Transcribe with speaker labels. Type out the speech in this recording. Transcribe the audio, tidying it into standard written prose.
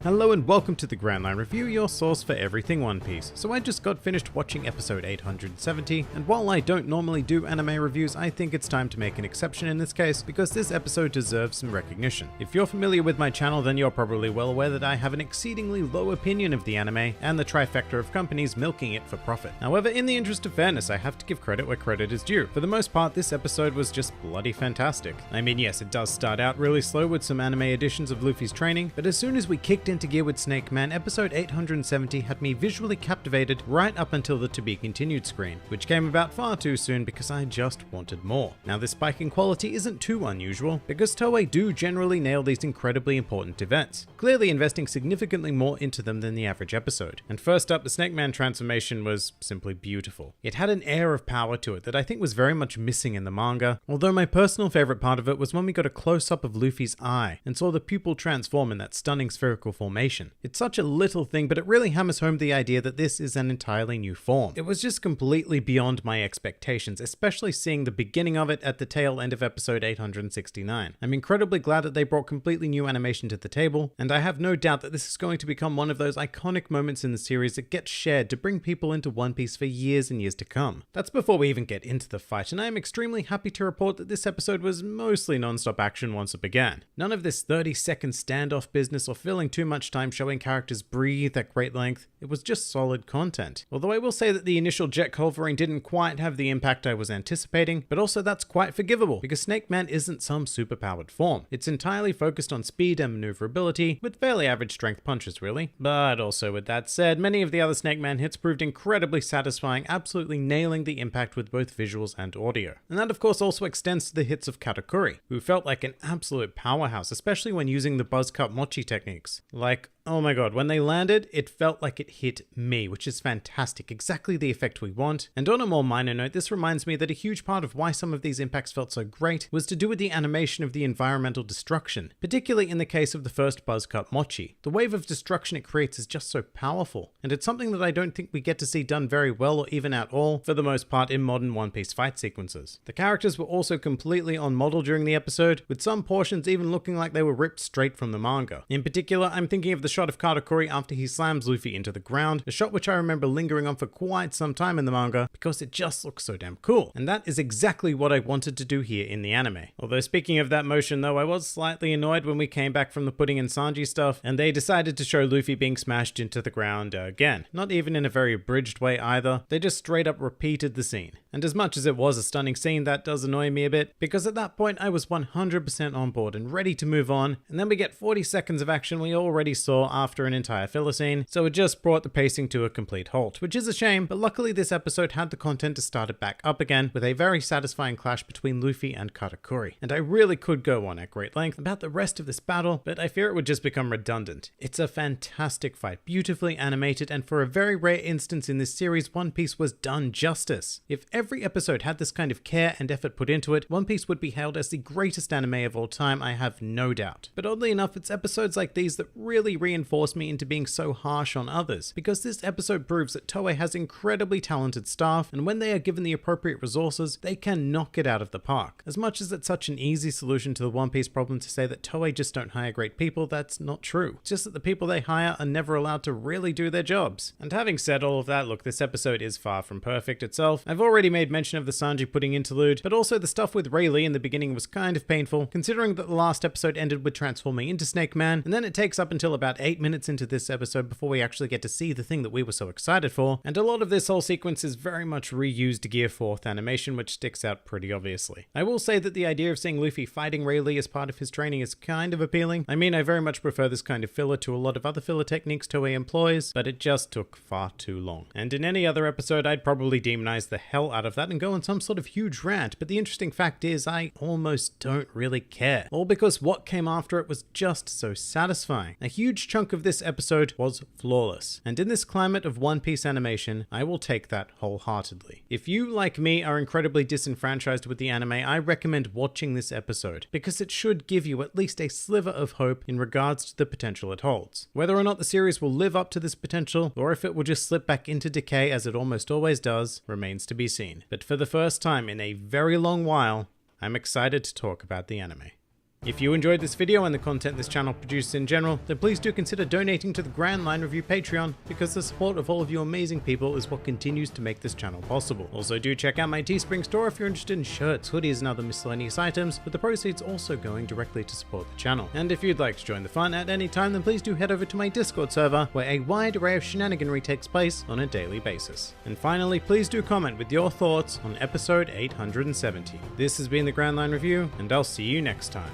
Speaker 1: Hello and welcome to the Grand Line Review, your source for everything One Piece. So I just got finished watching episode 870, and while I don't normally do anime reviews, I think it's time to make an exception in this case, because this episode deserves some recognition. If you're familiar with my channel, then you're probably well aware that I have an exceedingly low opinion of the anime, and the trifecta of companies milking it for profit. However, in the interest of fairness, I have to give credit where credit is due. For the most part, this episode was just bloody fantastic. I mean, yes, it does start out really slow with some anime editions of Luffy's training, but as soon as we kicked into gear with Snake Man, episode 870 had me visually captivated right up until the to be continued screen, which came about far too soon because I just wanted more. Now this spike in quality isn't too unusual, because Toei do generally nail these incredibly important events, clearly investing significantly more into them than the average episode. And first up, the Snake Man transformation was simply beautiful. It had an air of power to it that I think was very much missing in the manga, although my personal favorite part of it was when we got a close-up of Luffy's eye and saw the pupil transform in that stunning spherical formation. It's such a little thing, but it really hammers home the idea that this is an entirely new form. It was just completely beyond my expectations, especially seeing the beginning of it at the tail end of episode 869. I'm incredibly glad that they brought completely new animation to the table, and I have no doubt that this is going to become one of those iconic moments in the series that gets shared to bring people into One Piece for years and years to come. That's before we even get into the fight, and I am extremely happy to report that this episode was mostly non-stop action once it began. None of this 30-second standoff business or filling too much time showing characters breathe at great length. It was just solid content. Although I will say that the initial jet culvering didn't quite have the impact I was anticipating, but also that's quite forgivable because Snake Man isn't some superpowered form. It's entirely focused on speed and maneuverability, with fairly average strength punches really. But also with that said, many of the other Snake Man hits proved incredibly satisfying, absolutely nailing the impact with both visuals and audio. And that of course also extends to the hits of Katakuri, who felt like an absolute powerhouse, especially when using the buzz cut mochi techniques. Like, oh my god, when they landed, it felt like it hit me, which is fantastic, exactly the effect we want. And on a more minor note, this reminds me that a huge part of why some of these impacts felt so great was to do with the animation of the environmental destruction, particularly in the case of the first buzz cut mochi. The wave of destruction it creates is just so powerful, and it's something that I don't think we get to see done very well or even at all, for the most part, in modern One Piece fight sequences. The characters were also completely on model during the episode, with some portions even looking like they were ripped straight from the manga. In particular, I'm thinking of the shot of Katakuri after he slams Luffy into the ground, a shot which I remember lingering on for quite some time in the manga because it just looks so damn cool. And that is exactly what I wanted to do here in the anime. Although speaking of that motion though, I was slightly annoyed when we came back from the Pudding and Sanji stuff and they decided to show Luffy being smashed into the ground again. Not even in a very abridged way either, they just straight up repeated the scene. And as much as it was a stunning scene, that does annoy me a bit, because at that point I was 100% on board and ready to move on, and then we get 40 seconds of action we already saw after an entire filler scene, so it just brought the pacing to a complete halt, which is a shame, but luckily this episode had the content to start it back up again with a very satisfying clash between Luffy and Katakuri. And I really could go on at great length about the rest of this battle, but I fear it would just become redundant. It's a fantastic fight, beautifully animated, and for a very rare instance in this series, One Piece was done justice. If every episode had this kind of care and effort put into it, One Piece would be hailed as the greatest anime of all time, I have no doubt. But oddly enough, it's episodes like these that really reinforce me into being so harsh on others, because this episode proves that Toei has incredibly talented staff, and when they are given the appropriate resources, they can knock it out of the park. As much as it's such an easy solution to the One Piece problem to say that Toei just don't hire great people, that's not true. It's just that the people they hire are never allowed to really do their jobs. And having said all of that, look, this episode is far from perfect itself. I've already made mention of the Sanji Pudding interlude, but also the stuff with Rayleigh in the beginning was kind of painful, considering that the last episode ended with transforming into Snake Man, and then it takes up until about 8 minutes into this episode before we actually get to see the thing that we were so excited for, and a lot of this whole sequence is very much reused Gear 4th animation, which sticks out pretty obviously. I will say that the idea of seeing Luffy fighting Rayleigh as part of his training is kind of appealing. I mean, I very much prefer this kind of filler to a lot of other filler techniques Toei employs, but it just took far too long. And in any other episode, I'd probably demonize the hell out of that and go on some sort of huge rant, but the interesting fact is I almost don't really care. All because what came after it was just so satisfying. A huge chunk of this episode was flawless, and in this climate of One Piece animation, I will take that wholeheartedly. If you, like me, are incredibly disenfranchised with the anime, I recommend watching this episode, because it should give you at least a sliver of hope in regards to the potential it holds. Whether or not the series will live up to this potential, or if it will just slip back into decay as it almost always does, remains to be seen. But for the first time in a very long while, I'm excited to talk about the anime. If you enjoyed this video and the content this channel produces in general, then please do consider donating to the Grand Line Review Patreon, because the support of all of you amazing people is what continues to make this channel possible. Also do check out my Teespring store if you're interested in shirts, hoodies and other miscellaneous items, with the proceeds also going directly to support the channel. And if you'd like to join the fun at any time, then please do head over to my Discord server, where a wide array of shenaniganry takes place on a daily basis. And finally, please do comment with your thoughts on episode 870. This has been the Grand Line Review, and I'll see you next time.